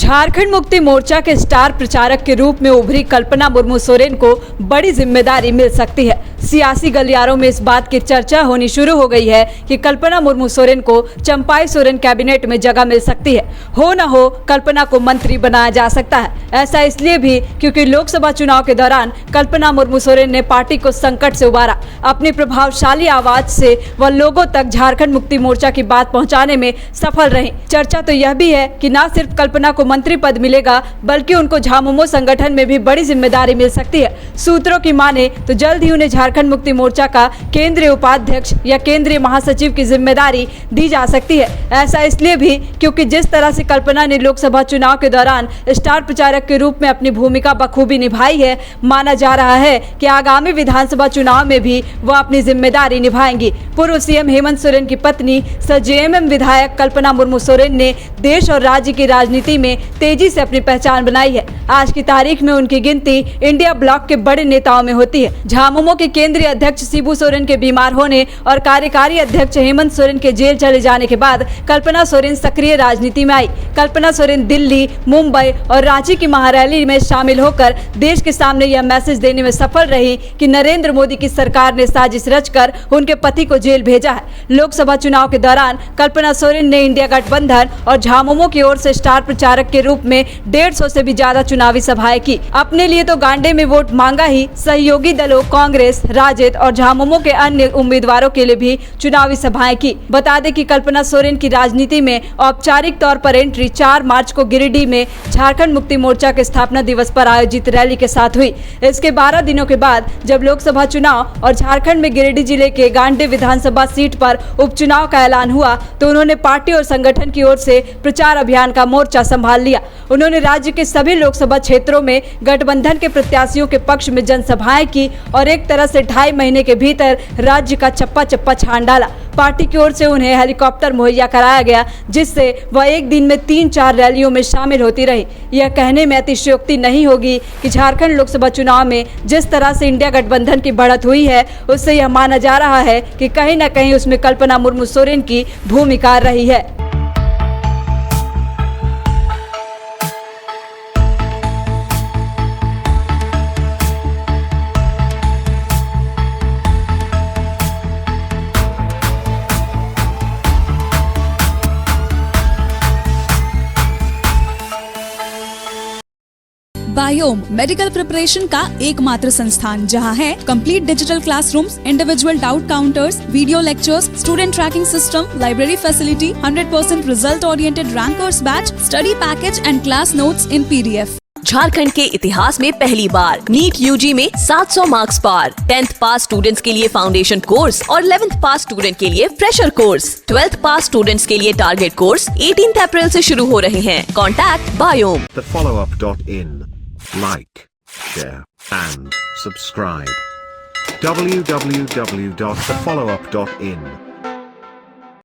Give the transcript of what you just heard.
झारखंड मुक्ति मोर्चा के स्टार प्रचारक के रूप में उभरी कल्पना मुर्मू सोरेन को बड़ी जिम्मेदारी मिल सकती है। सियासी गलियारों में इस बात की चर्चा होनी शुरू हो गई है कि कल्पना मुर्मू सोरेन को चंपाई सोरेन कैबिनेट में जगह मिल सकती है। हो न हो कल्पना को मंत्री बनाया जा सकता है। ऐसा इसलिए भी क्योंकि लोकसभा चुनाव के दौरान कल्पना मुर्मू सोरेन ने पार्टी को संकट से उबारा। अपनी प्रभावशाली आवाज से वह लोगों तक झारखंड मुक्ति मोर्चा की बात पहुंचाने में सफल रही। चर्चा तो यह भी है कि न सिर्फ कल्पना को मंत्री पद मिलेगा बल्कि उनको झामुमो संगठन में भी बड़ी जिम्मेदारी मिल सकती है। सूत्रों की माने तो जल्द ही उन्हें झारखंड मुक्ति मोर्चा का केंद्रीय उपाध्यक्ष या केंद्रीय महासचिव की जिम्मेदारी दी जा सकती है। ऐसा इसलिए भी क्योंकि जिस तरह से कल्पना ने लोकसभा चुनाव के दौरान स्टार प्रचारक के रूप में अपनी भूमिका बखूबी निभाई है, माना जा रहा है कि आगामी विधानसभा चुनाव में भी वह अपनी जिम्मेदारी निभाएंगी। पूर्व सीएम हेमंत सोरेन की पत्नी सह जेएमएम विधायक कल्पना मुर्मू सोरेन ने देश और राज्य की राजनीति में तेजी से अपनी पहचान बनाई है। आज की तारीख में उनकी गिनती इंडिया ब्लॉक के बड़े नेताओं में होती है। झामुमो के केंद्रीय अध्यक्ष शिबू सोरेन के बीमार होने और कार्यकारी अध्यक्ष हेमंत सोरेन के जेल चले जाने के बाद कल्पना सोरेन सक्रिय राजनीति में आई। कल्पना सोरेन दिल्ली, मुंबई और रांची की महारैली में शामिल होकर देश के सामने यह मैसेज देने में सफल रही कि नरेंद्र मोदी की सरकार ने साजिश रचकर उनके पति को जेल भेजा है। लोकसभा चुनाव के दौरान कल्पना सोरेन ने इंडिया गठबंधन और झामुमो की ओर से स्टार प्रचारक के रूप में 150 से भी ज्यादा चुनावी सभाएं की। अपने लिए तो गांडे में वोट मांगा ही, सहयोगी दलों कांग्रेस, राजद और झामुमो के अन्य उम्मीदवारों के लिए भी चुनावी सभाएं की। बता दें कि कल्पना सोरेन की राजनीति में औपचारिक तौर पर एंट्री 4 मार्च को गिरिडीह में झारखंड मुक्ति मोर्चा के स्थापना दिवस पर आयोजित रैली के साथ हुई। इसके 12 दिनों के बाद जब लोकसभा चुनाव और झारखंड में गिरिडीह जिले के गांडे विधानसभा सीट पर उपचुनाव का ऐलान हुआ तो उन्होंने पार्टी और संगठन की ओर से प्रचार अभियान का मोर्चा संभाल लिया। उन्होंने राज्य के सभी लोकसभा क्षेत्रों में गठबंधन के प्रत्याशियों के पक्ष में जनसभाएं की और एक तरह से 2.5 महीने के भीतर राज्य का चप्पा चप्पा छान डाला। पार्टी की ओर से उन्हें हेलीकॉप्टर मुहैया कराया गया जिससे वह एक दिन में 3-4 रैलियों में शामिल होती रही। यह कहने में अतिशयोक्ति नहीं होगी कि झारखंड लोकसभा चुनाव में जिस तरह से इंडिया गठबंधन की बढ़त हुई है उससे यह माना जा रहा है कि कहीं न कहीं उसमें कल्पना मुर्मू सोरेन की भूमिका रही है। बायोम मेडिकल प्रिपरेशन का एकमात्र संस्थान जहां है complete digital classrooms, individual doubt counters, video lectures, student tracking system, library facility, 100% result oriented rankers batch, study package and class notes in PDF। Jharkhand के इतिहास में पहली बार नीट यूजी में 700 मार्क्स पार। 10th पास स्टूडेंट्स के लिए फाउंडेशन कोर्स और 11th पास student के लिए फ्रेशर कोर्स। 12th पास स्टूडेंट्स के लिए टारगेट कोर्स 18 अप्रैल से शुरू हो रहे हैं। Contact biome. thefollowup.in. Like, share and subscribe. www.thefollowup.in